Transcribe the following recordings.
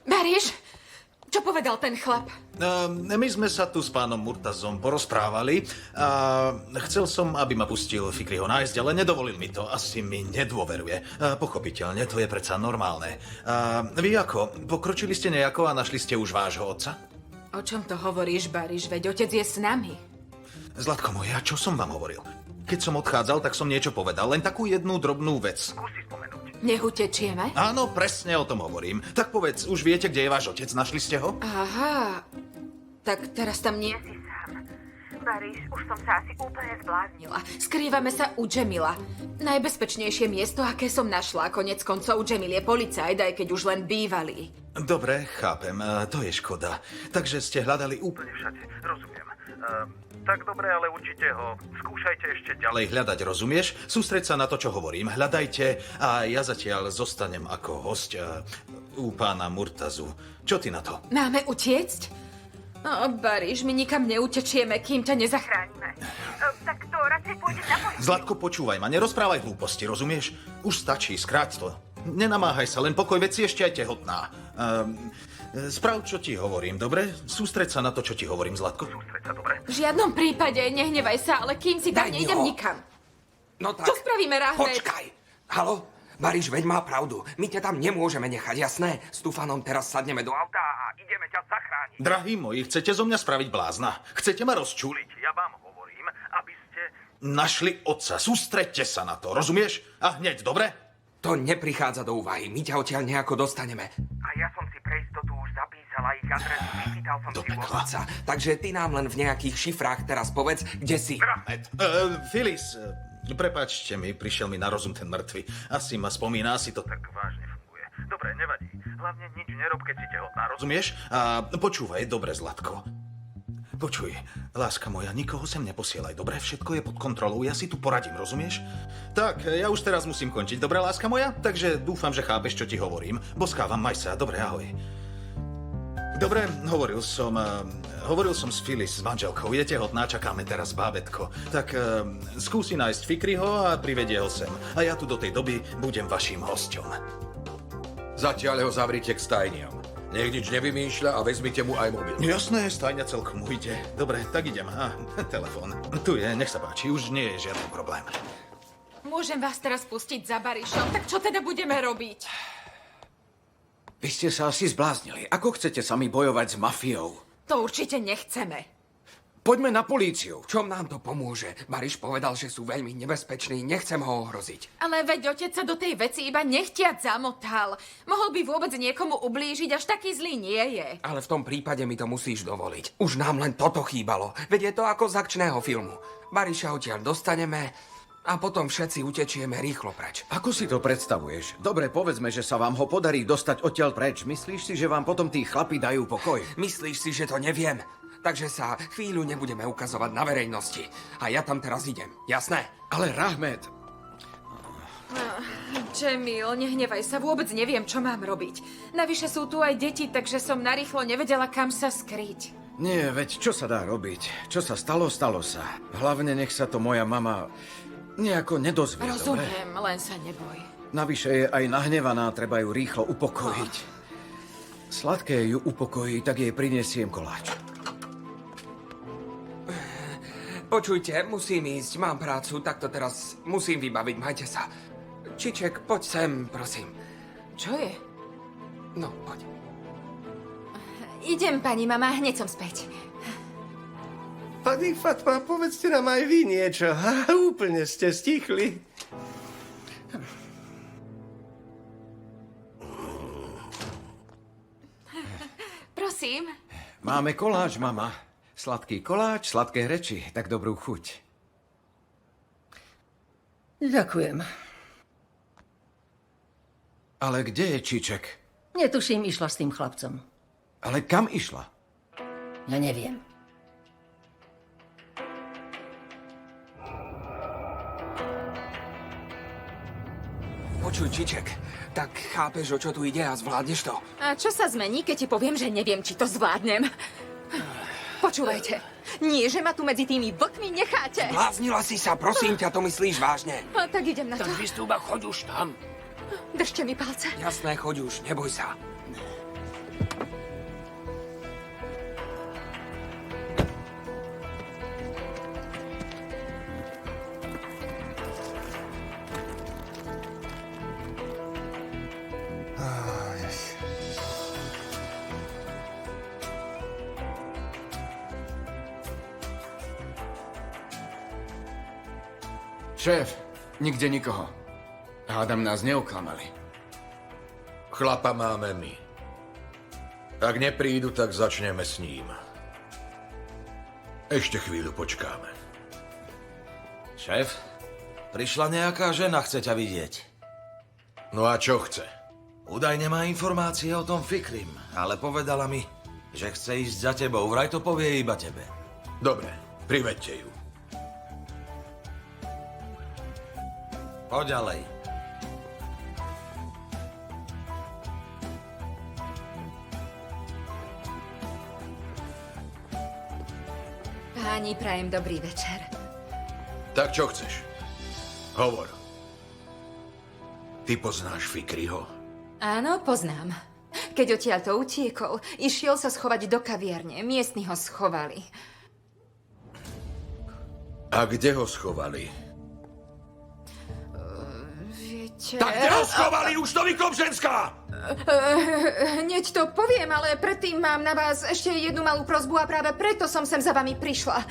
Baríš, čo povedal ten chlap? My sme sa tu s pánom Murtazom porozprávali a chcel som, aby ma pustil Fikriho nájsť, ale nedovolil mi to. Asi mi nedôveruje. Pochopiteľne, to je predsa normálne. Vy ako? Pokročili ste nejako a našli ste už vášho otca? O čom to hovoríš, Baríš? Veď otec je s nami. Zlatko moja, čo som vám hovoril? Keď som odchádzal, tak som niečo povedal. Len takú jednu drobnú vec. Skúsi spomenúť. Nech utečieme? Áno, presne o tom hovorím. Tak povedz, už viete, kde je váš otec? Našli ste ho? Aha, tak teraz tam nie si sám. Baríš, už som sa asi úplne zbláznila. Skrývame sa u Džemila. Najbezpečnejšie miesto, aké som našla. Konec koncov Džemil je policajt, aj keď už len bývalý. Dobre, chápem, to je škoda. Takže ste hľadali úplne všade, rozumiem. Tak dobre, ale určite ho skúšajte ešte ďalej hľadať, rozumieš? Sústreď sa na to, čo hovorím. Hľadajte a ja zatiaľ zostanem ako hosť u pána Murtazu. Čo ty na to? Máme utiecť? Baríš, my nikam neutečieme, kým ťa nezachránime. Tak to radšej pôjde na policajt. Zlatko, počúvaj ma, nerozprávaj hlúposti, rozumieš? Už stačí, skráť to. Nenamáhaj sa, len pokoj, veci ešte aj tehotná. Sprav, čo ti hovorím, dobre? Sústreď sa na to, čo ti hovorím, Zlatko. Sústreď sa, dobre? V žiadnom prípade, nehnevaj sa, ale kým si tam nejdem nikam. No tak, Čo spravíme, Rahmet? počkaj. Halo? Baríš, veď má pravdu. My ťa tam nemôžeme nechať, jasné? S Tufanom teraz sadneme do auta a ideme ťa zachrániť. Drahí moji, chcete zo mňa spraviť blázna? Chcete ma rozčúliť? Ja vám hovorím, aby ste našli otca. Sústreďte sa na to, rozumieš? A hneď, dobre? To neprichádza do úvahy. My ťa odtiaľ nejako dostaneme. A ja som si pre istotu už zapísala ich adresu. Vypýtal som si otca. Takže ty nám len v nejakých šifrách teraz povedz, kde si. Rahmet. Filis, prepáčte mi, prišiel mi na rozum ten mŕtvy. Asi ma spomína, asi to tak vážne funguje. Dobre, nevadí. Hlavne nič nerob, keď si tehotná, rozumieš? A počúvaj, dobre, Zlatko. Počuj, láska moja, nikoho sem neposielaj, dobre? Všetko je pod kontrolou, ja si tu poradím, rozumieš? Tak, ja už teraz musím končiť, dobre, láska moja? Takže dúfam, že chápeš, čo ti hovorím. Boskávam, maj sa, dobre, ahoj. Dobre, hovoril som s Filis, s manželkou, je tehotná, čakáme teraz bábätko. Tak skúsi nájsť Fikriho a privedie ho sem. A ja tu do tej doby budem vaším hosťom. Zatiaľ ho zavrite k stajniam. Nech nič nevymýšľa a vezmite mu aj mobil. Jasné, stajňa celkom ujde. Dobre, tak idem. Telefón. Tu je, nech sa páči, už nie je žiaden problém. Môžem vás teraz pustiť za Baríšom, tak čo teda budeme robiť? Vy ste sa asi zbláznili. Ako chcete sami bojovať s mafiou? To určite nechceme. Poďme na políciu. Čom nám to pomôže? Baríš povedal, že sú veľmi nebezpeční, nechcem ho ohroziť. Ale veď otec sa do tej veci iba nechtiac zamotal. Mohol by vôbec niekomu ublížiť, až taký zlý nie je. Ale v tom prípade mi to musíš dovoliť. Už nám len toto chýbalo. Veď je to ako z akčného filmu. Baríša odtiaľ dostaneme a potom všetci utečieme rýchlo preč. Ako si to predstavuješ? Dobre, povedzme, že sa vám ho podarí dostať odtiaľ preč. Myslíš si, že vám potom tí chlapi dajú pokoj? Myslíš si, že to neviem? Takže sa chvíľu nebudeme ukazovať na verejnosti. A ja tam teraz idem, jasné? Ale Rahmet... Džemil, nehnevaj sa, vôbec neviem, čo mám robiť. Navyše sú tu aj deti, takže som narýchlo nevedela, kam sa skryť. Nie, veď čo sa dá robiť? Čo sa stalo, stalo sa. Hlavne nech sa to moja mama nejako nedozvie, Rozumiem, dobre? len sa neboj. Navyše je aj nahnevaná, treba ju rýchlo upokojiť. Sladké ju upokojí, tak jej prinesiem koláč. Počujte, musím ísť, mám prácu, tak to teraz musím vybaviť, majte sa. Čiček, poď sem, prosím. Čo je? No, poď. Idem, pani mama, hneď som späť. Pani Fatma, povedzte nám aj vy niečo. Úplne ste stichli. Prosím. Máme koláč, mama. Sladký koláč, sladké reči. Tak dobrú chuť. Ďakujem. Ale kde je Čiček? Netuším, išla s tým chlapcom. Ale kam išla? Ja neviem. Počuj, Čiček, tak chápeš, o čo tu ide a zvládneš to? A čo sa zmení, keď ti poviem, že neviem, či to zvládnem? Počúvajte, nie, že ma tu medzi tými vlkmi necháte. Bláznila si sa, prosím ťa, to myslíš vážne? A tak idem na to. Tak vystúba, choď už tam. Držte mi palce. Jasné, choď už, neboj sa. Šéf, nikde nikoho. Hádam, nás neoklamali. Chlapa máme my. Ak neprídu, tak začneme s ním. Ešte chvíľu počkáme. Šéf, prišla nejaká žena, chce ťa vidieť. No a čo chce? Údajne má informácie o tom Fikrim, ale povedala mi, že chce ísť za tebou. Vraj to povie iba tebe. Dobre, privedte ju. Poď ďalej. Páni, prajem dobrý večer. Tak čo chceš? Hovor. Ty poznáš Fikriho? Áno, poznám. Keď odtiaľto utiekol, išiel sa schovať do kaviarne. Miestni ho schovali. A kde ho schovali? Viete... Tak kde ho schovali? Už to vyklop, ženská! Hneď to poviem, ale predtým mám na vás ešte jednu malú prosbu a práve preto som sem za vami prišla.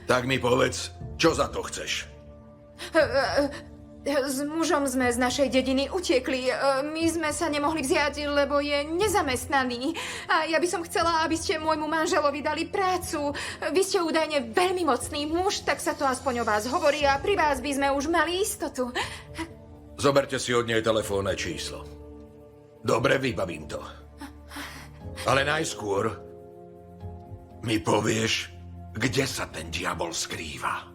Tak mi povedz, čo za to chceš? S mužom sme z našej dediny utiekli. My sme sa nemohli vziať, lebo je nezamestnaný. A ja by som chcela, aby ste môjmu manželovi dali prácu. Vy ste údajne veľmi mocný muž, tak sa to aspoň o vás hovorí a pri vás by sme už mali istotu. Zoberte si od nej telefónne číslo. Dobre, vybavím to. Ale najskôr mi povieš, kde sa ten diabol skrýva.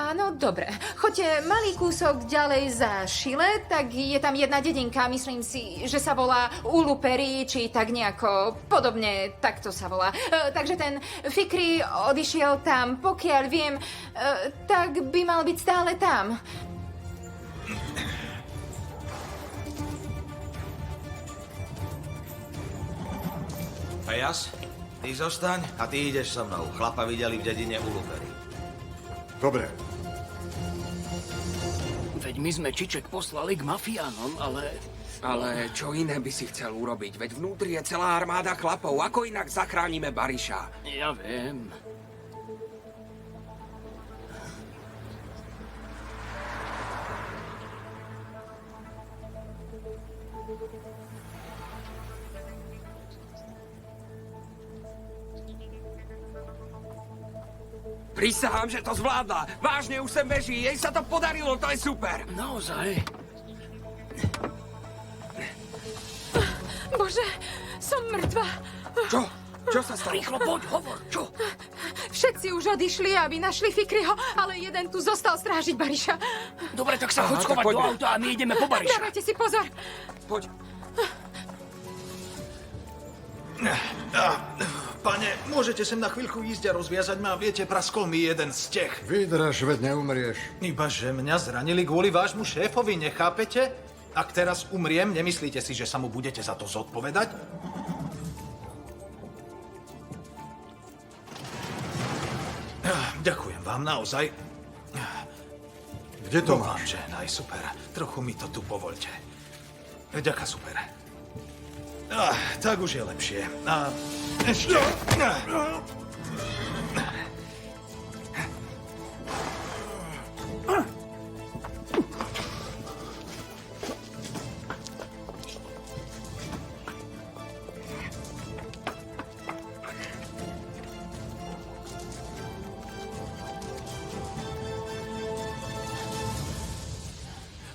Áno, dobre. Choďte malý kúsok ďalej za Šile, tak je tam jedna dedinka, myslím si, že sa volá Uluperi, či tak nejako podobne, takto sa volá. Takže ten Fikri odišiel tam, pokiaľ viem, tak by mal byť stále tam. Fejas, ty zostaň a ty ideš so mnou. Chlapa videli v dedine Uluperi. Dobre. Veď my sme Čiček poslali k mafiánom, ale... Ale čo iné by si chcel urobiť? Veď vnútri je celá armáda chlapov. Ako inak zachránime Bariša? Ja viem. Prisahám, že to zvládla. Vážne už sem beží. Jej sa to podarilo, to je super. Naozaj? Bože, som mŕtva. Čo? Čo sa stalo? Rýchlo poď, hovor, čo? Všetci už odišli, aby našli Fikriho, ale jeden tu zostal strážiť Bariša. Dobre, tak sa choď tak schovať do poďme. auta a my ideme po Bariša. Dávajte si pozor. Poď. Pane, môžete sem na chvíľku ísť a rozviazať ma? Viete, praskol mi jeden z tech. Vydrž, veď neumrieš. Iba, že mňa zranili kvôli vášmu šéfovi, nechápete? Ak teraz umriem, nemyslíte si, že sa mu budete za to zodpovedať? Ďakujem vám, naozaj. Kde to Dúfam, máš? že super. Trochu mi to tu povoľte. Ďaká, super. Tak už je lepšie. A ešte...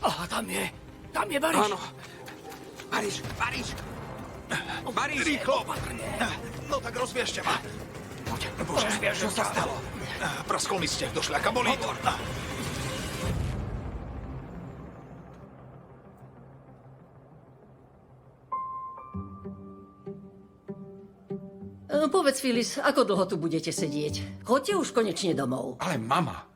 Aha, tam je Bariš. Áno. Bariš, Bariš. Bariš. Rýchlo! No tak rozviežte ma. Bože, Čo sa stalo? praskol mi steh do šľaka, bolí to. Povedz, Filis, ako dlho tu budete sedieť? Choďte už konečne domov. Ale mama.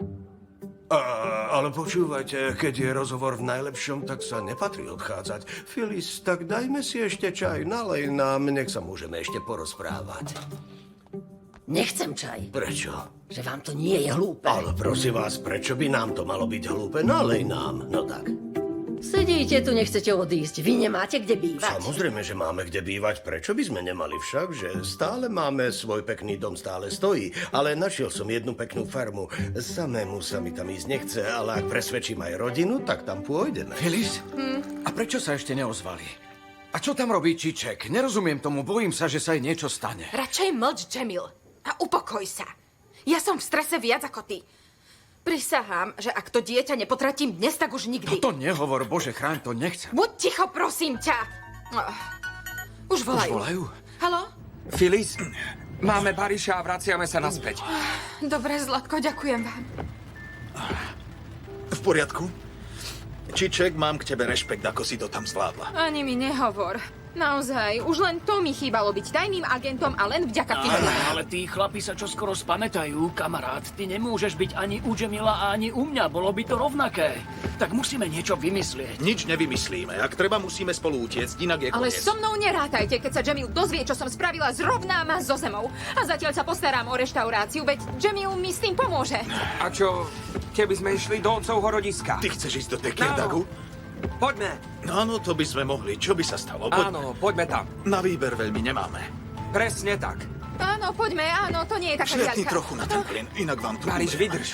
Ale počúvajte, keď je rozhovor v najlepšom, tak sa nepatrí odchádzať. Phyllis, tak dajme si ešte čaj, nalej nám, nech sa môžeme ešte porozprávať. Nechcem čaj. Prečo? Že vám to nie je hlúpe. Ale prosím vás, prečo by nám to malo byť hlúpe? Nalej nám. No tak. Sedíte tu, nechcete odísť. Vy nemáte kde bývať. Samozrejme, že máme kde bývať. Prečo by sme nemali však, že stále máme svoj pekný dom, stále stojí. Ale našiel som jednu peknú farmu. Samému sa mi tam ísť nechce, ale ak presvedčím aj rodinu, tak tam pôjdeme. Phyllis? A prečo sa ešte neozvali? A čo tam robí Čiček? Nerozumiem tomu, bojím sa, že sa jej niečo stane. Radšej mlč, Jamil. A upokoj sa. Ja som v strese viac ako ty. Prisahám, že ak to dieťa nepotratím dnes, tak už nikdy. To nehovor, Bože, chráň, to nechcem. Buď ticho, prosím ťa. Už volajú. Už volajú? Haló? Phyllis, máme Bariša a vraciame sa naspäť. Dobre, Zlatko, ďakujem vám. V poriadku? Čiček, mám k tebe rešpekt, ako si to tam zvládla. Ani mi nehovor. Naozaj, už len to mi chýbalo byť tajným agentom a len vďaka Philipovi. Ale tí chlapi sa čoskoro spamätajú, kamarát. Ty nemôžeš byť ani u Jamila a ani u mňa, bolo by to rovnaké. Tak musíme niečo vymyslieť. Nič nevymyslíme. Ak treba, musíme spolu utiecť, inak je Ale koniec. so mnou nerátajte, keď sa Jamil dozvie, čo som spravila, zrovná ma so zemou. A zatiaľ sa postarám o reštauráciu, veď Jamil mi s tým pomôže. A čo, keby sme išli do otcovho rodiska? Ty chceš ísť do Tekirdagu? Poďme. Áno, to by sme mohli. Čo by sa stalo? Áno, poďme tam. Na výber veľmi nemáme. Presne tak. Áno, poďme, áno, to nie je taká Šliapni diaľka. trochu na ten plyn, inak vám tu... Bariš, vydrž.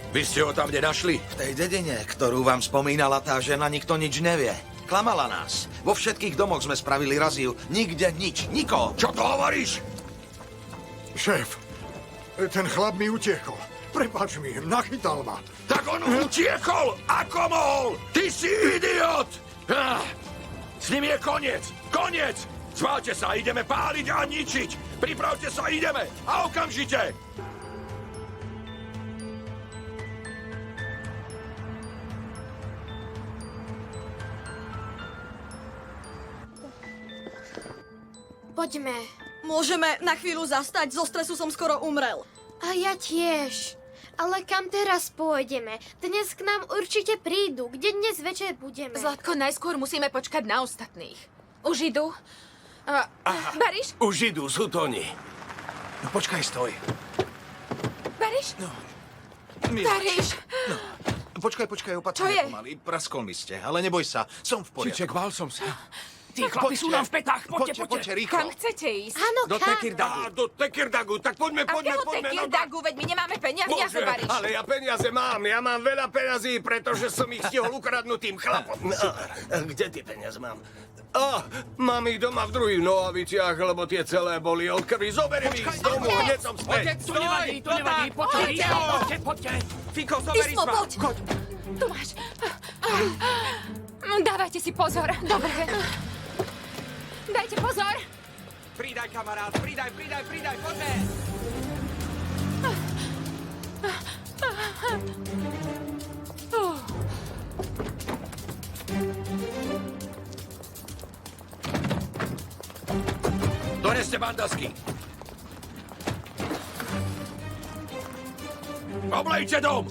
Vy ste ho tam nenašli? V tej dedine, ktorú vám spomínala tá žena, nikto nič nevie. Klamala nás. Vo všetkých domoch sme spravili raziu. Nikde nič. Nikoho. Čo to hovoríš? Šéf, ten chlap mi utiekol. Prepáč mi, nachytal ma. Tak on utiekol! Ako mohol? Ty si idiot! S ním je koniec! Koniec! Zválte sa, ideme páliť a ničiť! Pripravte sa, ideme! A okamžite! Poďme. Môžeme na chvíľu zastať? Zo stresu som skoro umrel. A ja tiež. Ale kam teraz pôjdeme? Dnes k nám určite prídu. Kde dnes večer budeme? Zlatko, najskôr musíme počkať na ostatných. Už idú? Bariš? Už idú, sú to oni. No, počkaj, stoj. Bariš? Miláč. Bariš! Počkaj, Čo opatrne je? pomaly. Praskol mi ste, ale neboj sa, som v poriadku. Čiček, bál som sa. Tí chlapi sú nám v petách, poďte. rýchlo. Kam chcete ísť? Áno, Do kam? Tekirdagu. Do Tekirdagu, tak poďme. Akého Tekirdagu? Veď my nemáme peniaze, Bariš. Ale ja peniaze mám. Ja mám veľa peniazí, pretože som ich stihol ukradnúť tým chlapom. Kde ty peniaze mám? Mám ich doma v druhých nohaviciach, lebo tie celé boli od krvi. Zoberiem ich z domu, hneď som späť. To nevadí, poďte, rýchlo, poďte. Fiko, zoberiš Ismo, ma. poď. Tu máš. Dávajte si pozor. Dobre. Dajte pozor. Pridaj, kamarát, pridaj, poďme. Doneste bandasky! Oblejte dom!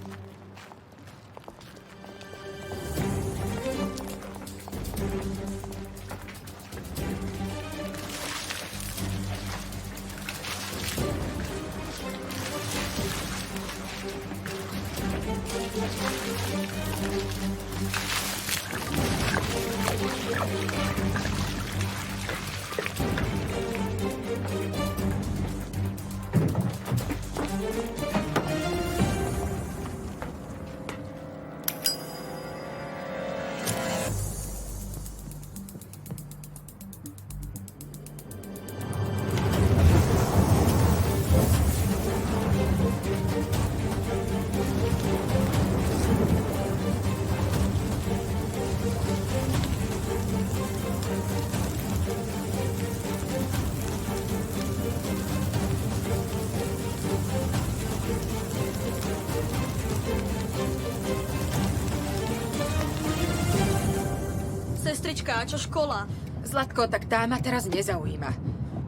školička, a čo škola? Zlatko, tak tá ma teraz nezaujíma.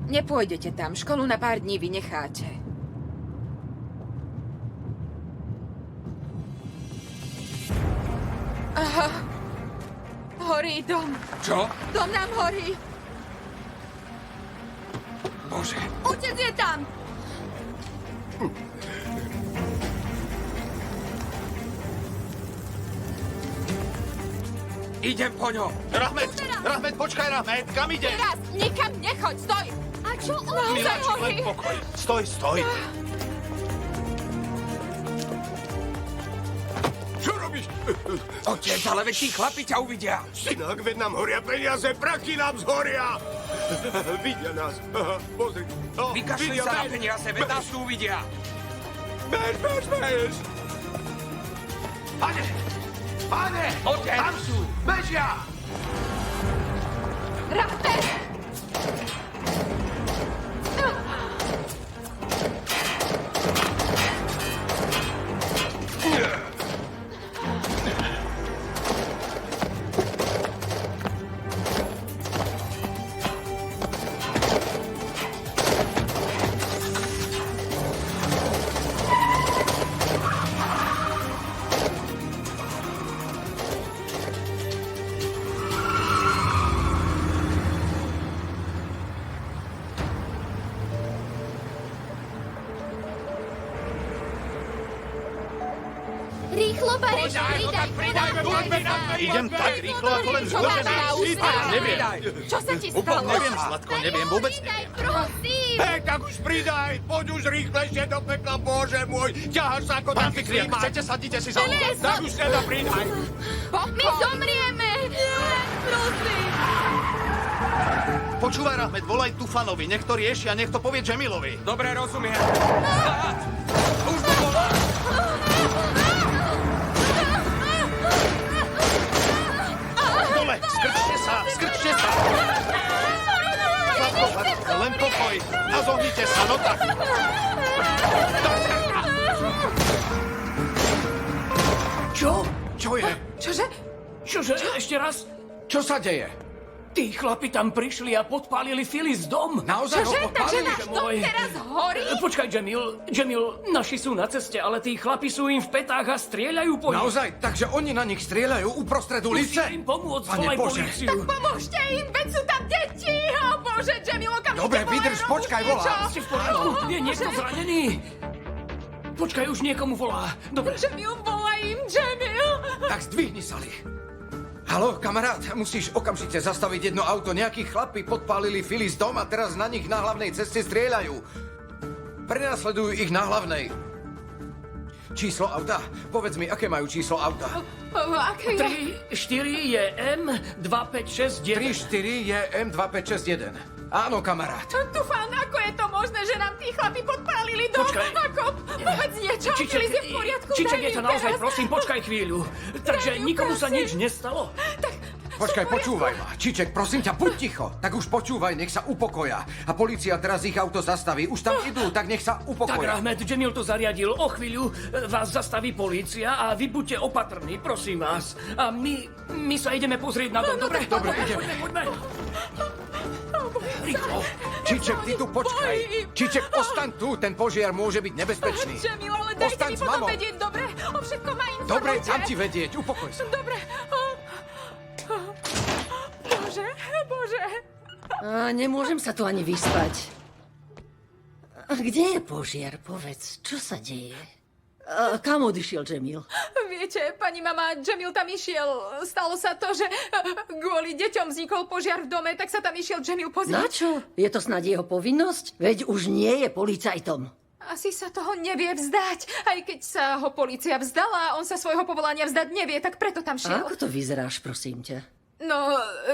Nepôjdete tam, školu na pár dní vynecháte. Aha. Horí dom. Čo? Dom nám horí. Bože. Otec je tam! Idem po ňom. Rahmet, počkaj, Rahmet, kam ide? Teraz nikam nechoď, stoj! A čo Miláčik, len pokoj. Stoj. Čo robíš? Otec, ale veď tí chlapi ťa uvidia. Synak, veď nám horia peniaze, praky nám zhoria! Vidia nás. Aha, pozri. Vykašli sa na peniaze, veď nás tu uvidia. Bež! Pane! Otec! Tam sú! Bežia! Rahmet! Rýchlo, Bariš, pridaj! Idem tak rýchlo, ako len môžem. Neviem. Čo sa ti Úplne stalo? neviem, Zlatko, neviem, vôbec neviem. Prosím! Hej, tak už pridaj! Poď už rýchlejšie do pekla, Bože môj! Ťaháš sa ako Pán taký Fikriak, klímač! chcete, sadnite si za útok. Tak už teda pridaj! My zomrieme! Prosím! Počúvaj, Rahmet, volaj Tufanovi, nech to rieši a nech to povie Jamilovi. Dobre, rozumiem. Stáť! Už to volá! Dole, skrčte sa! Zlatko, len pokoj a zohnite sa, no tak. Čo? Čo je? Čože, ešte raz? Čo sa deje? Tí chlapi tam prišli a podpálili Phyllis dom. Naozaj ho Takže podpálili? náš dom teraz horí? Počkaj, Jamil, naši sú na ceste, ale tí chlapi sú im v petách a strieľajú po nich. Naozaj? Takže oni na nich strieľajú uprostred ulice? Musíte im pomôcť, Pane volaj Bože. políciu. Pomôžte im, veď sú tam deti! O Bože, Jamil, okamžite Dobre, volaj vydrž, Romu, počkaj, niečo. volá. Si v poriadku? Je niekto zranený? Počkaj, už niekomu volá. Dobre. Jamil, volaj im, Jamil! Tak zdvihni sa, Lich. Haló, kamarát, musíš okamžite zastaviť jedno auto. Nejakí chlapi podpálili Phyllis dom a teraz na nich na hlavnej ceste strieľajú. Prenasledujú ich na hlavnej. Číslo auta? Povedz mi, aké majú číslo auta? Aké je? 3-4 je M2561. 3-4 je M2561. Áno, kamarát. Tufán, ako je to možné, že nám tí chlapi podpálili dom? Počkaj. Ako? Povedz niečo, Phyllis je v poriadku. Čiček, daj je to mi naozaj, teraz. prosím, počkaj chvíľu. Takže Daj ju, nikomu sa prosím. nič nestalo? Počkaj, počúvaj ma. Čiček, prosím ťa, buď ticho. Tak už počúvaj, nech sa upokoja. A polícia teraz ich auto zastaví. Už tam idú, tak nech sa Tak, upokoja. Rahmet, Jamil to zariadil. O chvíľu vás zastaví polícia a vy buďte opatrní, prosím vás. A my sa ideme pozrieť na dom, dobre? Dobre, ideme. Poďme. Rýchlo. Čiček, ty tu počkaj. Čiček, ostaň tu, ten požiar môže byť nebezpečný. Jamil, ale dajte Ostaň mi s potom mamou. vedieť, dobre? O všetko ma informujte. Dobre, dám ti vedieť, upokoj sa. Dobre. Bože. A nemôžem sa tu ani vyspať. A kde je požiar? Povedz, čo sa deje? A kam odišiel Jamil? Viete, pani mama, Jamil tam išiel. Stalo sa to, že kvôli deťom vznikol požiar v dome, tak sa tam išiel Jamil Na pozrieť. čo? Je to snad jeho povinnosť? Veď už nie je policajtom. Asi sa toho nevie vzdať. Aj keď sa ho polícia vzdala, on sa svojho povolania vzdať nevie, tak preto tam A šiel. ako to vyzeráš, prosím ťa? No,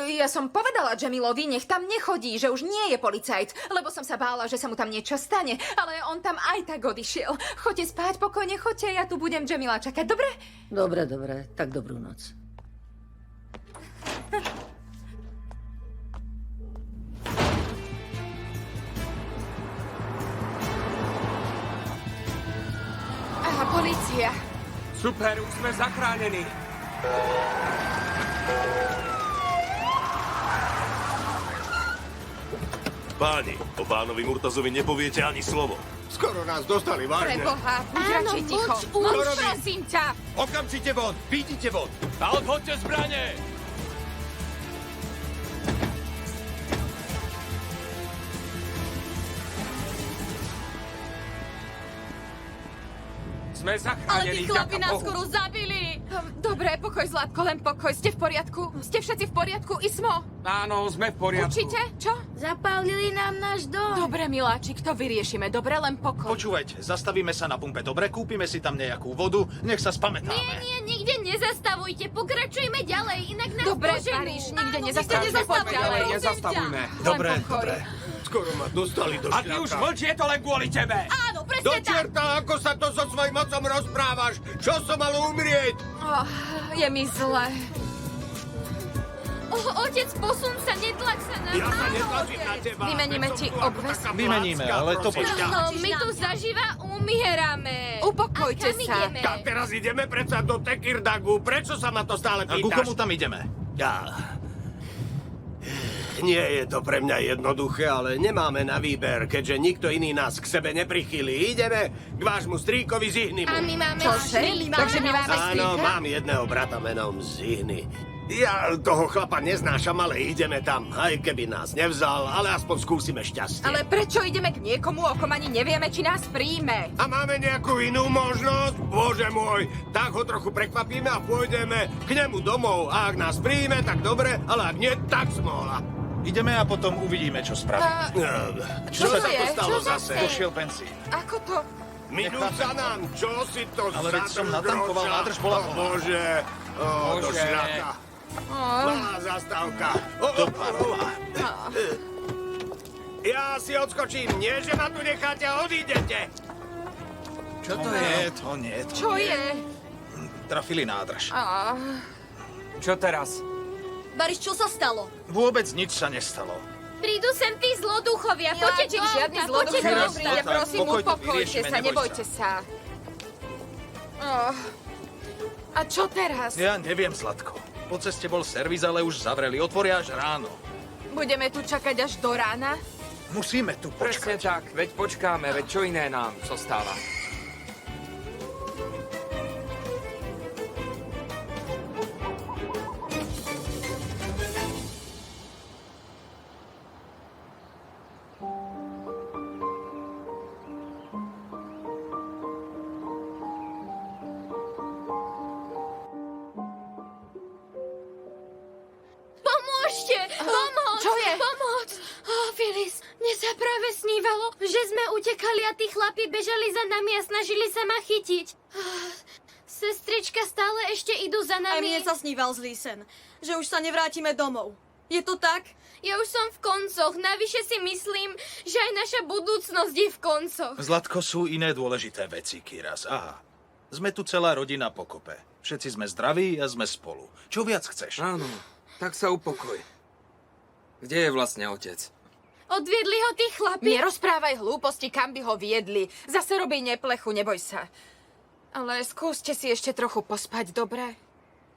ja som povedala Jamilovi, nech tam nechodí, že už nie je policajt, lebo som sa bála, že sa mu tam niečo stane, ale on tam aj tak odišiel. Choďte spať, pokojne choďte, ja tu budem Jamila čakať, dobre? Dobre, tak dobrú noc. Aha, polícia. Super, už sme zachránení. Páni, o pánovi Murtazovi nepoviete ani slovo. Skoro nás dostali vážne. Preboha, buď radšej ticho. Už prosím ťa. Okamžite von! Vidíte von! A odhoďte zbrane! Sme Ale zachránení, tí chlapi ďaká nás Bohu. skoro zabili. Dobre, pokoj, Zlatko, len pokoj. Ste v poriadku? Ste všetci v poriadku? Ismo? Áno, sme v poriadku. Určite? Čo? Zapálili nám náš dom. Dobre, miláčik, to vyriešime. Dobre, len pokoj. Počúvajte, zastavíme sa na pumpe, dobre? Kúpime si tam nejakú vodu, nech sa spamätáme. Nie, nikde nezastavujte. Pokračujme ďalej, inak nás Dobre, poženú. Paríž, nikde Áno, nezastavujme. nikde Poď ďalej. Nezastavujme. Dobre, Len pokoj. dobre. Skoro ma dostali do A ty už mlčí, je to len kvôli tebe. Áno, Do presne tak. čerta, ako sa to so svojím mocom rozprávaš? Čo som mal umrieť? Oh, je mi zle. Otec, posun sa, netlak sa na Ja sa nás. netlačím na teba. Vymeníme Veď som ti tu ako obväz. taká Vymeníme, plácka, ale to prosím počkaj. ťa. No, my tu zaživa umierame. Upokojte A kam sa. ideme? Kam teraz ideme predsa do Tekirdagu? Prečo sa ma to stále A ku pýtaš? komu tam ideme? Nie je to pre mňa jednoduché, ale nemáme na výber, keďže nikto iný nás k sebe neprichýli. Ideme k vášmu strýkovi Zihnimu. A my máme... Čože? Takže my máme Áno, strýka? mám jedného brata menom Zihny. Ja toho chlapa neznášam, ale ideme tam. Aj keby nás nevzal, ale aspoň skúsime šťastie. Ale prečo ideme k niekomu, o kom ani nevieme, či nás príjme? A máme nejakú inú možnosť? Bože môj, tak ho trochu prekvapíme a pôjdeme k nemu domov. A ak nás príjme, tak dobre, ale ak nie, tak smola. Ideme a potom uvidíme, čo spravíme. Čo to sa je? to stalo Čo zase? zase? Pošiel benzín. Ako to? Minúť sa nám, čo si to Ale veď som natankoval, nádrž bola plná. Bože, do Bože. šraka. Malá zastávka. Do Parma. Ja si odskočím, nie že ma tu necháte a odídete. Čo to je? Nie, to nie, to Čo nie. je? Trafili nádrž. Čo teraz? Baris, čo sa stalo? Vôbec nič sa nestalo. Prídu sem tí zloduchovia. Poďte Miláčik, do žiadny auta, zloduch poďte do auta. nepríde, tak, prosím, pokoj to upokojte vyriešime, sa, neboj nebojte sa. A čo teraz? Ja neviem, Zlatko. Po ceste bol servis, ale už zavreli. Otvoria až ráno. Budeme tu čakať až do rána? Musíme tu Presne počkať. tak, veď počkáme, veď čo iné nám zostáva. Pomôžte! Pomoc! Čo je? Pomoc! Filis, mne sa práve snívalo, že sme utekali a tí chlapi bežali za nami a snažili sa ma chytiť. Sestrička stále ešte idú za Aj nami. mne sa sníval zlý sen, že už sa nevrátime domov. Je to tak? Ja už som v koncoch. Navyše si myslím, že aj naša budúcnosť je v koncoch. Zlatko, sú iné dôležité veci, Kiras. Aha. Sme tu celá rodina pokope. Všetci sme zdraví a sme spolu. Čo viac chceš? Áno, tak sa upokoj. Kde je vlastne otec? Odviedli ho tí chlapi. Nerozprávaj hlúposti, kam by ho viedli. Zase robí neplechu, neboj sa. Ale skúste si ešte trochu pospať, dobre?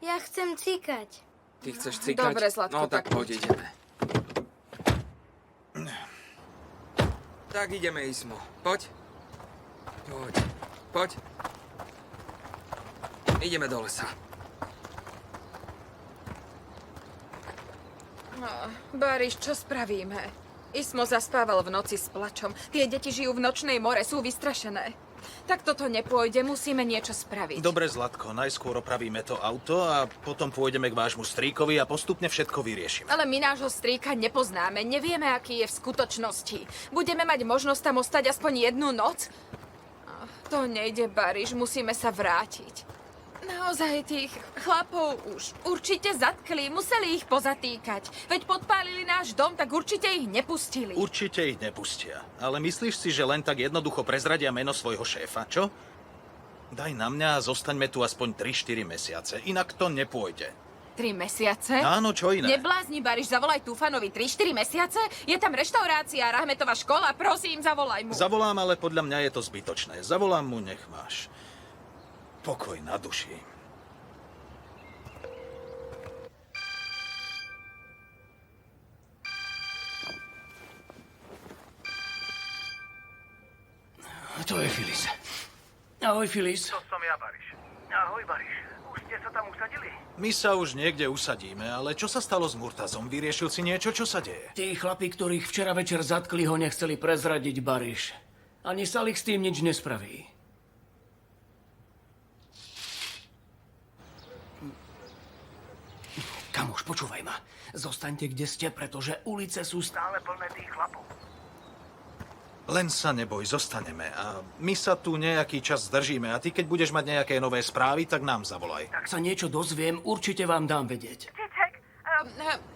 Ja chcem cikať. Ty chceš cikať? Dobre, Zlatko, No tak tak poď, ideme. Tak ideme, Ismo. Poď. Poď. Poď. Ideme do lesa. Baríš, čo spravíme? Ismo zaspával v noci s plačom. Tie deti žijú v nočnej more, sú vystrašené. Tak toto nepôjde, musíme niečo spraviť. Dobre, Zlatko, najskôr opravíme to auto a potom pôjdeme k vášmu strýkovi a postupne všetko vyriešime. Ale my nášho strýka nepoznáme, nevieme, aký je v skutočnosti. Budeme mať možnosť tam ostať aspoň jednu noc? To nejde, Baríš, musíme sa vrátiť. Naozaj tých chlapov už určite zatkli, museli ich pozatýkať. Veď podpálili náš dom, tak určite ich nepustili. Určite ich nepustia. Ale myslíš si, že len tak jednoducho prezradia meno svojho šéfa, čo? Daj na mňa a zostaňme tu aspoň 3-4 mesiace, inak to nepôjde. 3 mesiace? Áno, čo iné? Neblázni, Baríš, zavolaj Tufanovi 3-4 mesiace? Je tam reštaurácia, Rahmetová škola, prosím, zavolaj mu. Zavolám, ale podľa mňa je to zbytočné. Zavolám mu, nech máš pokoj na duši. To je Phyllis. Ahoj, Phyllis. To som ja, Bariš. Ahoj, Bariš. Už ste sa tam usadili? My sa už niekde usadíme, ale čo sa stalo s Murtazom? Vyriešil si niečo, čo sa deje? Tí chlapi, ktorých včera večer zatkli, ho nechceli prezradiť, Bariš. Ani Salih s tým nič nespraví. Kamuš, počúvaj ma. Zostaňte, kde ste, pretože ulice sú stále plné tých chlapov. Len sa neboj, zostaneme. A my sa tu nejaký čas zdržíme. A ty, keď budeš mať nejaké nové správy, tak nám zavolaj. Ak sa niečo dozviem, určite vám dám vedieť.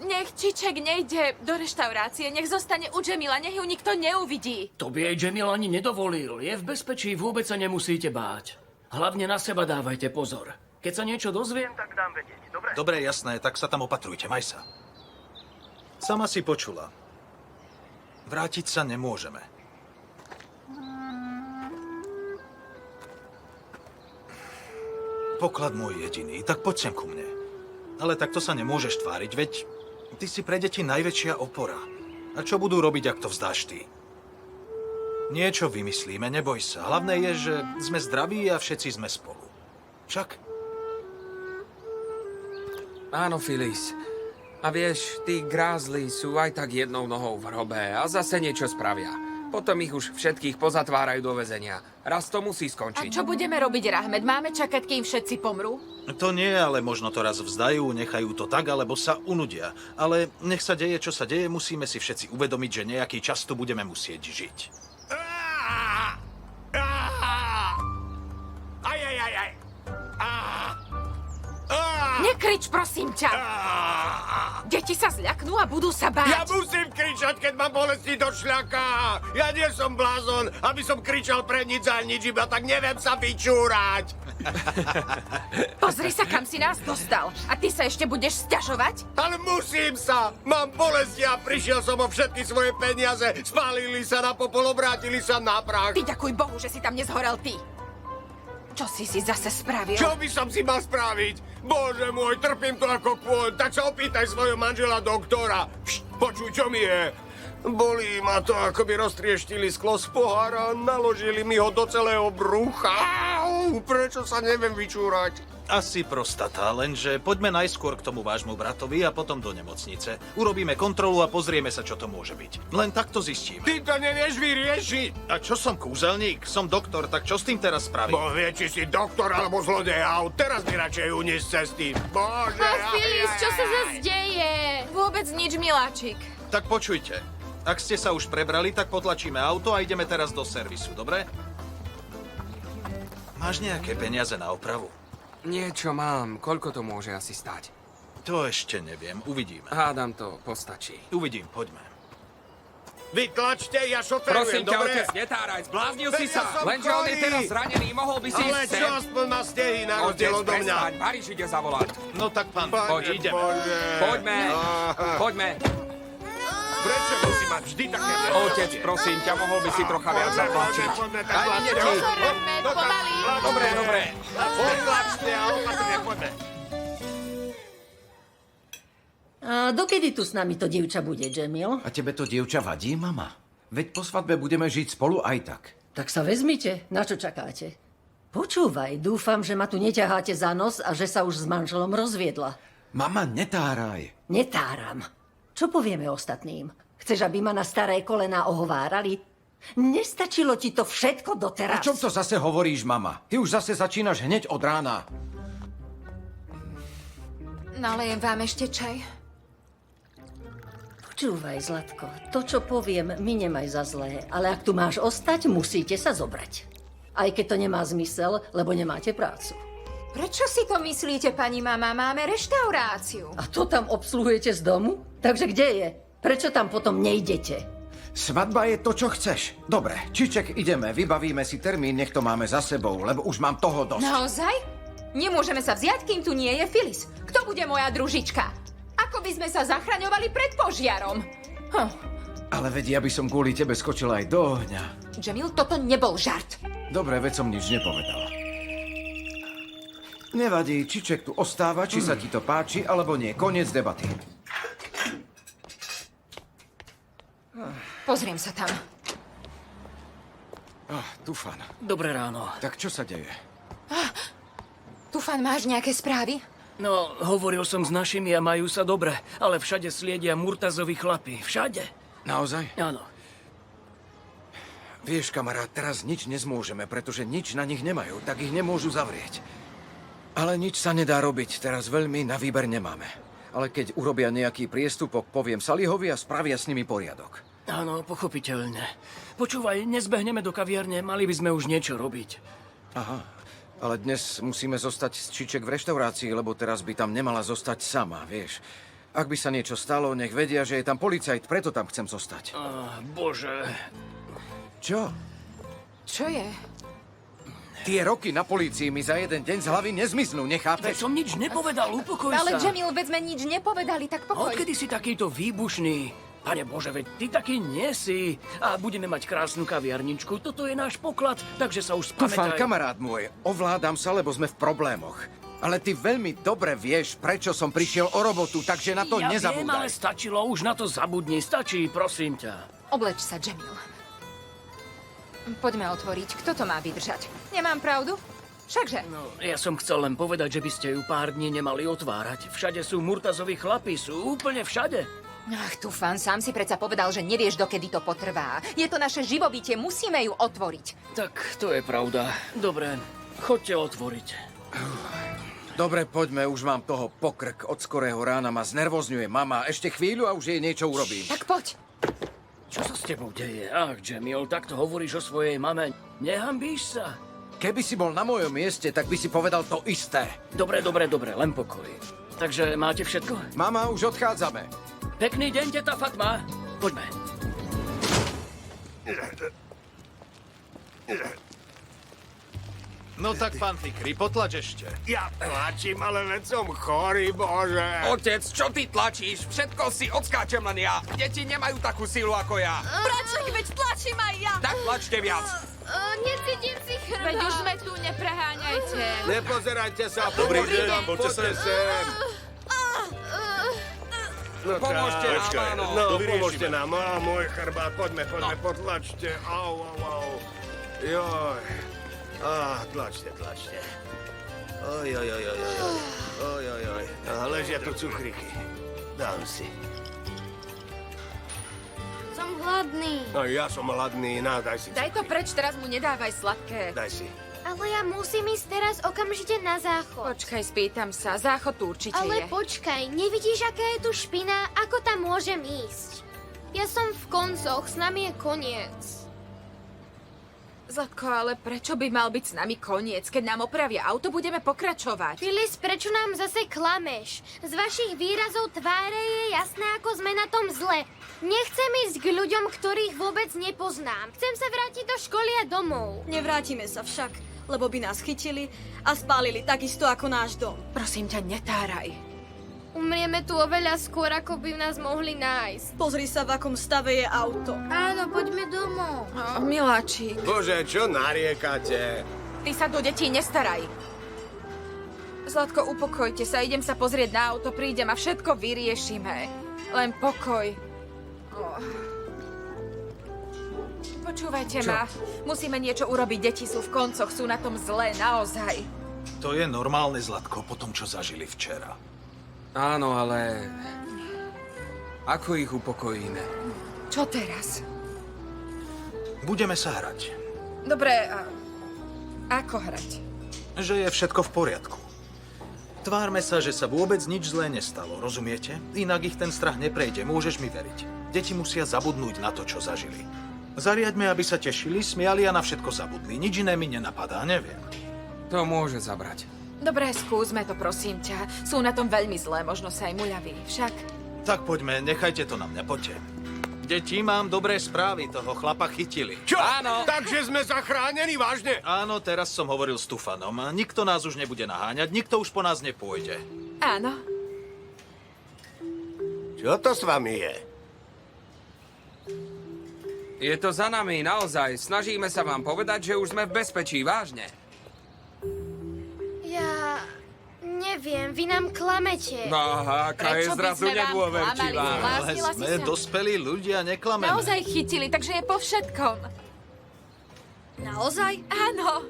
Nech Čiček nejde do reštaurácie, nech zostane u Džemila, nech ju nikto neuvidí. To by jej Jamil ani nedovolil. Je v bezpečí, vôbec sa nemusíte báť. Hlavne na seba dávajte pozor. Keď sa niečo dozviem, tak dám vedieť. Dobre? Dobre, jasné, tak sa tam opatrujte, maj sa. Sama si počula. Vrátiť sa nemôžeme. Poklad môj jediný, tak poď sem ku mne. Ale takto sa nemôžeš tváriť, veď ty si pre deti najväčšia opora. A čo budú robiť, ak to vzdáš ty? Niečo vymyslíme, neboj sa. Hlavné je, že sme zdraví a všetci sme spolu. Však? Áno, Phyllis. A vieš, tí grázli sú aj tak jednou nohou v hrobe a zase niečo spravia. Potom ich už všetkých pozatvárajú do väzenia. Raz to musí A skončiť. čo budeme robiť, Rahmed? Máme čakať, kým všetci pomrú? To nie, ale možno to raz vzdajú, nechajú to tak, alebo sa unudia. Ale nech sa deje, čo sa deje, musíme si všetci uvedomiť, že nejaký čas tu budeme musieť žiť. Nekrič, prosím ťa! Deti sa zľaknú a budú sa báť. Ja musím kričať, keď mám bolesti do šľaka. Ja nie som blázon, aby som kričal pre nič za nič, iba tak neviem sa vyčúrať. Pozri sa, kam si nás dostal. A ty sa ešte budeš sťažovať? Ale musím sa. Mám bolesti a prišiel som o všetky svoje peniaze. Spálili sa na popol, obrátili sa na prach. Ty ďakuj Bohu, že si tam nezhorel ty. Čo si zase spravil? Čo by som si mal spraviť? Bože môj, trpím to ako kôň. Tak sa opýtaj svojho manžela doktora. Počuj, čo mi je? Bolí ma to, ako by roztrieštili sklo z pohára a naložili mi ho do celého brucha. Au, prečo sa neviem vyčúrať? Asi prostata, lenže poďme najskôr k tomu vášmu bratovi a potom do nemocnice. Urobíme kontrolu a pozrieme sa, čo to môže byť. Len takto zistíme. Ty to nevieš vyriešiť. A čo som kúzelník? Som doktor, tak čo s tým teraz spravím? Boh vie, či si doktor alebo zlodej aut. Teraz mi radšej uniesť z cesty. Bože, Phyllis, čo sa zase deje? Vôbec nič, miláčik. Tak počujte. Ak ste sa už prebrali, tak potlačíme auto a ideme teraz do servisu, dobre? Máš nejaké peniaze na opravu? Niečo mám. Koľko to môže asi stať? To ešte neviem, uvidíme. Hádam to postačí. Uvidím, poďme. Vytlačte, ja šoferujem, Prosím ťa, dobre? otec, netáraj, zbláznil si Veď ja sa. som Lenže on je chorý. teraz zranený, mohol by si Ale ísť čo, sem. aspoň má stehy na rozdiel Otec, odo mňa. prestaň, Bariš ide zavolať. No tak, pán, Poď, ideme. Bože. Poďme, poďme. Prečo musí mať vždy také... Otec, prosím ťa, mohol by si trocha viac zatlačiť. Poďme tak Aj ide ti. Pozor, Rahmed, pomaly. Dobre, dobre. Potlačte a opatrne, poďme. A dokedy tu s nami to dievča bude, Jamil? A tebe to dievča vadí, mama? Veď po svadbe budeme žiť spolu aj tak. Tak sa vezmite. Na čo čakáte? Počúvaj, dúfam, že ma tu neťaháte za nos a že sa už s manželom rozviedla. Mama, netáraj. Netáram. Čo povieme ostatným? Chceš, aby ma na staré kolená ohovárali? Nestačilo ti to všetko O doteraz? čom to zase hovoríš, mama? Ty už zase začínaš hneď od rána. Nalejem vám ešte čaj? Počúvaj, Zlatko, to, čo poviem, mi nemaj za zlé, ale ak tu máš ostať, musíte sa zobrať. Aj keď to nemá zmysel, lebo nemáte prácu. Prečo si to myslíte, pani mama? Máme reštauráciu. A to tam obsluhujete z domu? Takže kde je? Prečo tam potom nejdete? Svadba je to, čo chceš. Dobre, Čiček, ideme, vybavíme si termín, nech to máme za sebou, lebo už mám toho dosť. Naozaj? Nemôžeme sa vziať, kým tu nie je Phyllis. Kto bude moja družička? Ako by sme sa zachraňovali pred požiarom? Ale veď ja by som kvôli tebe skočil aj do ohňa. Jamil, toto nebol žart. Dobre, veď som nič nepovedal. Nevadí, Čiček tu ostáva, či sa ti to páči, alebo nie. Koniec debaty. Pozriem sa tam. Tufan. Dobré ráno. Tak čo sa deje? Tufan, máš nejaké správy? No, hovoril som s našimi a majú sa dobre, ale všade sliedia Murtazovi chlapi. Všade. Naozaj? Áno. Vieš, kamarát, teraz nič nezmôžeme, pretože nič na nich nemajú, tak ich nemôžu zavrieť. Ale nič sa nedá robiť, teraz veľmi na výber nemáme. Ale keď urobia nejaký priestupok, poviem Salihovi a spravia s nimi poriadok. Áno, pochopiteľne. Počúvaj, nezbehneme do kaviarne, mali by sme už niečo robiť. Aha, ale dnes musíme zostať s Čiček v reštaurácii, lebo teraz by tam nemala zostať sama, vieš. Ak by sa niečo stalo, nech vedia, že je tam policajt, preto tam chcem zostať. Bože. Čo? Čo je? Tie roky na polícii mi za jeden deň z hlavy nezmiznú, Veď nechápeš? som nič nepovedal, upokoj Ale sa. Jamil, veď sme nič nepovedali, tak pokoj. Odkedy si takýto výbušný? Pane Bože, veď ty taký nie si. A budeme mať krásnu kaviarničku. Toto je náš poklad, takže sa už Tufan, spamätaj. kamarát môj, ovládam sa, lebo sme v problémoch. Ale ty veľmi dobre vieš, prečo som prišiel o robotu, takže na to Ja viem, nezabúdaj. ale stačilo, už na to zabudni. Stačí, prosím ťa. Obleč sa, Jamil. Poďme otvoriť. Kto to má vydržať? Nemám pravdu? Všakže. No, ja som chcel len povedať, že by ste ju pár dní nemali otvárať. Všade sú Murtazovi chlapi, sú úplne všade. Ach, Tufan, sám si predsa povedal, že nevieš, dokedy to potrvá. Je to naše živobytie, musíme ju otvoriť. Tak, to je pravda. Dobre, choďte otvoriť. Dobre, poďme, už mám toho pokrk. Od skorého rána ma znervozňuje mama. Ešte chvíľu a už jej niečo urobím. Tak poď. Čo sa s tebou deje? Ach, Jamil, takto hovoríš o svojej mame. Nehambíš sa? Keby si bol na mojom mieste, tak by si povedal to isté. Dobre, len pokoj. Takže máte všetko? Mama, už odchádzame. Pekný deň, teta Fatma. Poďme. No tak, pán Fikri, potlač ešte. Ja tlačím, ale veď som chorý, Bože. Otec, čo ty tlačíš? Všetko si odskáčem len ja. Deti nemajú takú silu ako ja. Braček, veď tlačím aj ja. Tak tlačte viac. Necítim si chrbát. Veď už sme tu, nepreháňajte. Nepozerajte sa. Dobrý poďte deň, sem, poďte poďte sem. sem. No Pomôžte nám, Počkaj, áno. No, to vyriešime. pomôžte nám. Á, môj chrbát, poďme, potlačte. Au. Joj. Tlačte. Oj. Ležia tu cukriky. Dám si. Som hladný. No, ja som hladný, daj si Daj to cukrík. preč, teraz mu nedávaj sladké. Daj si. Ale ja musím ísť teraz okamžite na záchod. Počkaj, spýtam sa. Záchod tu určite Ale je. počkaj, nevidíš, aká je tu špina? Ako tam môžem ísť? Ja som v koncoch, s nami je koniec. Zlatko, ale prečo by mal byť s nami koniec? Keď nám opravia auto, budeme pokračovať. Phyllis, prečo nám zase klameš? Z vašich výrazov tváre je jasné, ako sme na tom zle. Nechcem ísť k ľuďom, ktorých vôbec nepoznám. Chcem sa vrátiť do školy a domov. Nevrátime sa však, lebo by nás chytili a spálili takisto ako náš dom. Prosím ťa, netáraj. Umrieme tu oveľa skôr, ako by nás mohli nájsť. Pozri sa, v akom stave je auto. Áno, poďme domov. Miláčik, Bože, čo nariekate? ty sa do detí nestaraj. Zlatko, upokojte sa, idem sa pozrieť na auto, prídem a všetko vyriešime. Len pokoj. Počúvajte ma, musíme niečo urobiť, deti sú v koncoch, sú na tom zlé, naozaj. To je normálne, Zlatko, po tom, čo zažili včera. Áno, ale... Ako ich upokojíme? Čo teraz? Budeme sa hrať. Dobre, a ako hrať? Že je všetko v poriadku. Tvárme sa, že sa vôbec nič zlé nestalo, rozumiete? Inak ich ten strach neprejde, môžeš mi veriť. Deti musia zabudnúť na to, čo zažili. Zariaďme, aby sa tešili, smiali a na všetko zabudli. Nič iné mi nenapadá, neviem. To môže zabrať. Dobre, skúsme to, prosím ťa. Sú na tom veľmi zlé, možno sa aj muľaví. Však Tak poďme, nechajte to na mňa, poďte. Deti, mám dobré správy, toho chlapa chytili. Čo? Áno. Takže sme zachránení, vážne? Áno, teraz som hovoril s Tufanom. Nikto nás už nebude naháňať, nikto už po nás nepôjde. áno. Čo to s vami je? Je to za nami, naozaj. Snažíme sa vám povedať, že už sme v bezpečí, vážne. Ja... neviem, vy nám klamete. No, aká je Prečo by zrazu sme vám nedôverčivá. klamali? Ale Hlásila si sme sa. dospelí ľudia, neklameme. Naozaj chytili, takže je po všetkom. Naozaj? Áno.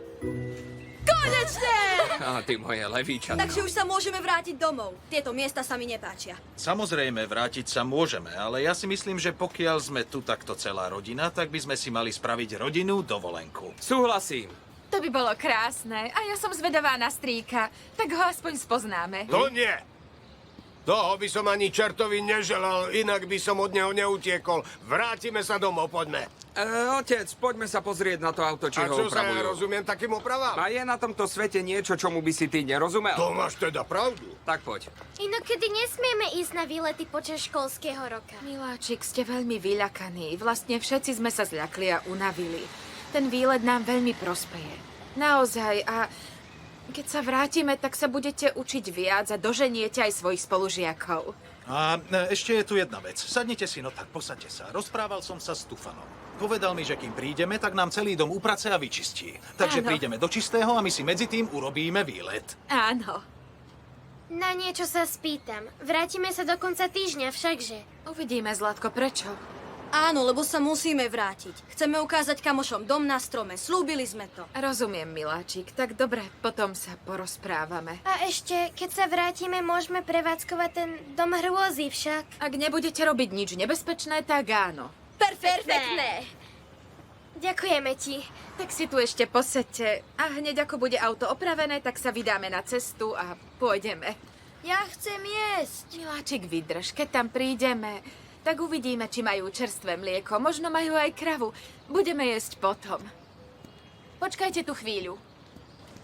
Konečne! A ty moje levíčatko. Takže už sa môžeme vrátiť domov. Tieto miesta sa mi nepáčia. Samozrejme, vrátiť sa môžeme, ale ja si myslím, že pokiaľ sme tu takto celá rodina, tak by sme si mali spraviť rodinnú dovolenku. Súhlasím. To by bolo krásne. A ja som zvedavá na strýka. Tak ho aspoň spoznáme. To nie. Toho by som ani čertovi neželal, inak by som od neho neutiekol. Vrátime sa domov, poďme. Otec, poďme sa pozrieť na to auto, či A ho čo sa ja upravujú. rozumiem takým opravám? A je na tomto svete niečo, čomu by si ty nerozumel? To máš teda pravdu. Tak poď. Inokedy nesmieme ísť na výlety počas školského roka. Miláčik, ste veľmi vyľakaní. Vlastne všetci sme sa zľakli a unavili. Ten výlet nám veľmi prospeje. Naozaj. A keď sa vrátime, tak sa budete učiť viac a doženiete aj svojich spolužiakov. A ešte je tu jedna vec. Sadnite si, no tak posaďte sa. Rozprával som sa s Tufanom. Povedal mi, že kým prídeme, tak nám celý dom uprace a vyčistí. Takže Áno. prídeme do čistého a my si medzi tým urobíme výlet. Áno. Na niečo sa spýtam. Vrátime sa do konca týždňa všakže. Uvidíme, Zlatko, prečo? Áno, lebo sa musíme vrátiť. Chceme ukázať kamošom dom na strome. Slúbili sme to. Rozumiem, miláčik. Tak dobre, potom sa porozprávame. A ešte, keď sa vrátime, môžeme prevádzkovať ten dom hrôzy však. Ak nebudete robiť nič nebezpečné, tak áno. Perfektné. Ďakujeme ti. Tak si tu ešte posedte a hneď ako bude auto opravené, tak sa vydáme na cestu a pôjdeme. Ja chcem jesť. Miláčik, vydrž, keď tam prídeme, tak uvidíme, či majú čerstvé mlieko. Možno majú aj kravu. Budeme jesť potom. Počkajte tu chvíľu.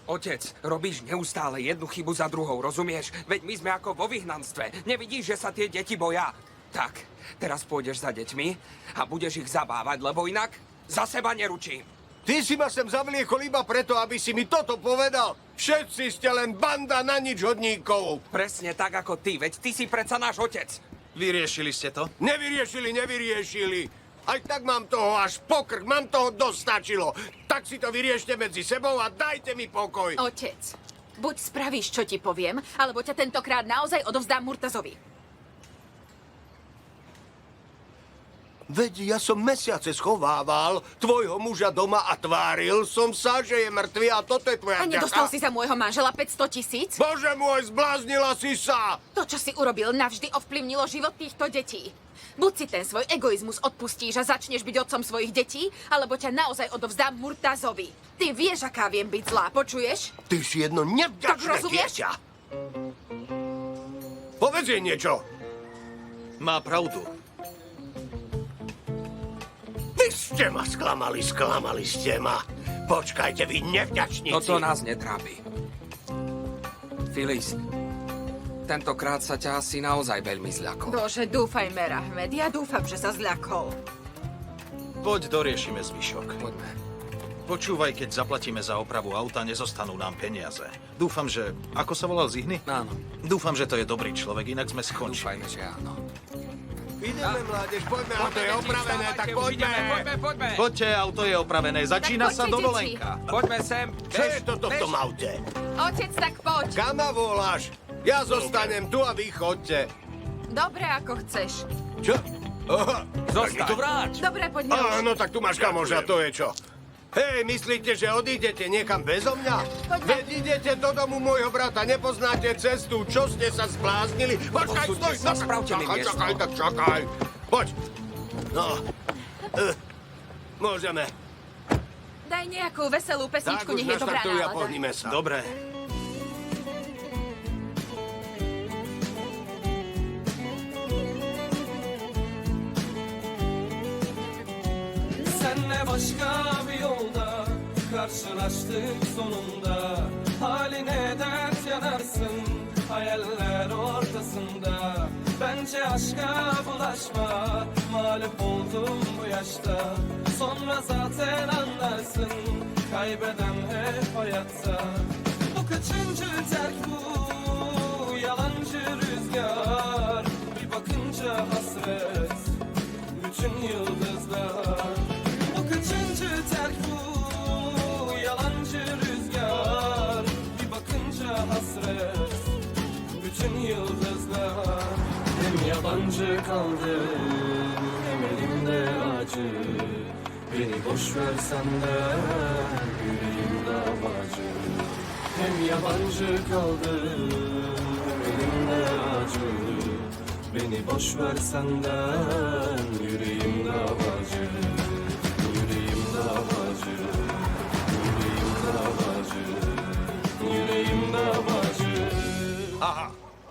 Otec, robíš neustále jednu chybu za druhou, rozumieš? Veď my sme ako vo vyhnanstve. Nevidíš, že sa tie deti boja? Tak, teraz pôjdeš za deťmi a budeš ich zabávať, lebo inak za seba neručím. Ty si ma sem zavliekol iba preto, aby si mi toto povedal. Všetci ste len banda na nič hodníkov. Presne tak ako ty, veď ty si predsa náš otec. Vyriešili ste to? Nevyriešili. Aj tak mám toho až pokrk, mám toho dosť stačilo. Tak si to vyriešte medzi sebou a dajte mi pokoj. Otec, buď spravíš, čo ti poviem, alebo ťa tentokrát naozaj odovzdám Murtazovi. Veď ja som mesiace schovával tvojho muža doma a tváril som sa, že je mŕtvy a toto je tvoja A nedostal si za môjho manžela 500 000? Bože môj, zbláznila si sa! To, čo si urobil, navždy ovplyvnilo život týchto detí. Buď si ten svoj egoizmus odpustíš a začneš byť otcom svojich detí, alebo ťa naozaj odovzdám Murtazovi. Ty vieš, aká viem byť zlá, počuješ? Ty si jedno Tak nevďačné rozumieš? dieťa. Povedz jej niečo. Má pravdu. Vy ste ma sklamali ste ma. Počkajte, vy nevďačníci. Toto nás netrápi. Filis, tentokrát sa ťa asi naozaj veľmi zľakol. Bože, dúfajme, Rahmed. Ja dúfam, že sa zľakol. Poď doriešime zvyšok. Poďme. Počúvaj, keď zaplatíme za opravu auta, nezostanú nám peniaze. Dúfam, že... Ako sa volal Zihny? Áno. Dúfam, že to je dobrý človek, inak sme skončili. Dúfajme, že áno. Ideme, mládež, poďme, auto je opravené, tak poďme. Poďme. Poďte, auto je opravené, začína Tak sa poďte, dovolenka. Poďme sem. Čo je toto v tom aute? Otec, tak poď. Kam ma voláš? Ja zostanem tu a vy chodte. Dobre, ako chceš. Čo? Aha, Zostaň. to vráť. Dobre, poďme už. Áno, tak tu máš kamoša, to je čo? Hej, myslíte, že odídete niekam bezo mňa? Poďme. Veď idete do domu môjho brata, nepoznáte cestu, čo ste sa zbláznili? Počkaj, Posúďte stoj, sa, spravte mi miesto. čakaj. Poď. No. Môžeme. Daj nejakú veselú Tak pesničku, už nech je dobrá naštartuj a nálada. pohnime sa. Dobre. Senle başka bir yolda karşılaştık sonunda. Haline dert yanarsın hayaller ortasında. Bence aşka bulaşma, mağlup oldum bu yaşta. Sonra zaten anlarsın, kaybeden hep hayatta. Bu kaçıncı terk bu, yalancı rüzgar. Bir bakınca hasret, bütün yıldızlar. Bu kaçıncı terk bu, yalancı rüzgar. Bir bakınca hasret, bütün yıldızlar. Hem yabancı kaldım, hem elimde acı. Beni boş ver senden yüreğim davacı. Hem yabancı kaldım elimde acı. Beni boş ver senden yüreğim davacı. Yüreğim davacı. Yüreğim davacı. Yüreğim davacı. Aha,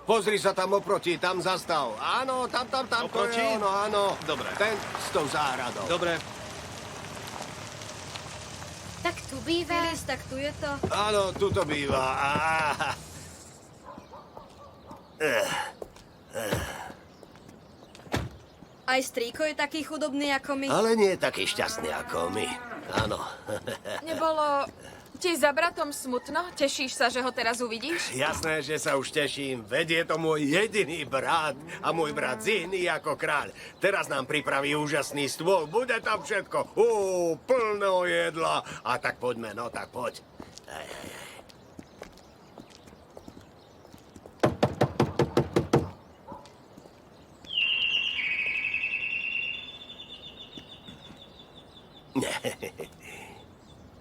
pozri sa tam oproti, tam zastav. Áno, tam, Oproti? to je ono, áno. Dobre. Ten s tou záhradou. Dobre. Tak tu býva. Filis, tak tu je to. Áno, tu to býva. Aj strýko je taký chudobný ako my. Ale nie je taký šťastný ako my. Áno. Nebolo ti za bratom smutno? Tešíš sa, že ho teraz uvidíš? Jasné, že sa už teším. Veď je to môj jediný brat a môj brat zihný ako kráľ. Teraz nám pripraví úžasný stôl. Bude tam všetko. Plno jedla. A tak poďme, no tak poď.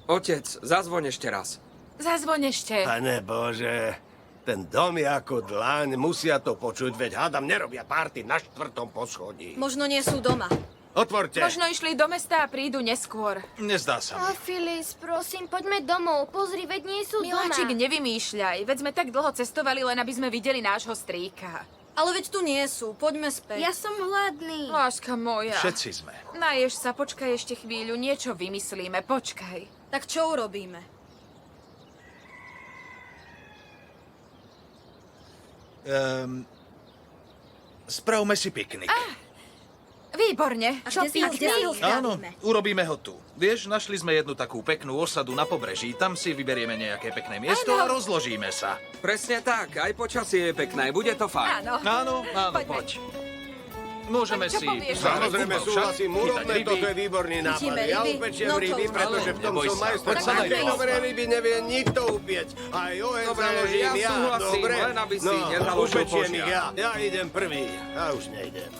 Otec, zazvoň ešte raz. Zazvoň ešte. Pane Bože, ten dom je ako dlaň, musia to počuť, veď hádam nerobia párty na 4. poschodí. Možno nie sú doma. Otvorte. Možno išli do mesta a prídu neskôr. Nezdá sa mi. Filis, prosím, poďme domov. Pozri, veď nie sú Miláčik, doma. nevymýšľaj. Veď sme tak dlho cestovali, len aby sme videli nášho strýka. Ale veď tu nie sú. Poďme späť. Ja som hladný. Láska moja. Všetci sme. Naješ sa, počkaj ešte chvíľu, niečo vymyslíme, počkaj. Tak čo urobíme? Spravme si piknik. Výborne. A Čo kde si ho piknik? Áno, spravíme? urobíme ho tu. Vieš, našli sme jednu takú peknú osadu na pobreží, tam si vyberieme nejaké pekné miesto a rozložíme sa. Presne tak, aj počasie je pekné, bude to fajn. Áno. Áno, Poďme. poď. Môžeme Tak čo si... povieš? zahrať Samozrejme futbal však, súhlasím, chytať urobme, ryby. toto je výborný nápad. Chytíme Ja ryby? upečiem No to ryby, už. pretože v tom Neboj som sa, majster. poď sa Také najedol. dobré ryby nevie nikto upieť. Aj oheň Dobre, založím ja ja, súhlasím, dobre? len aby si nezaložil upečiem ich požiar. ja. Ja idem prvý. Ja už nejdem.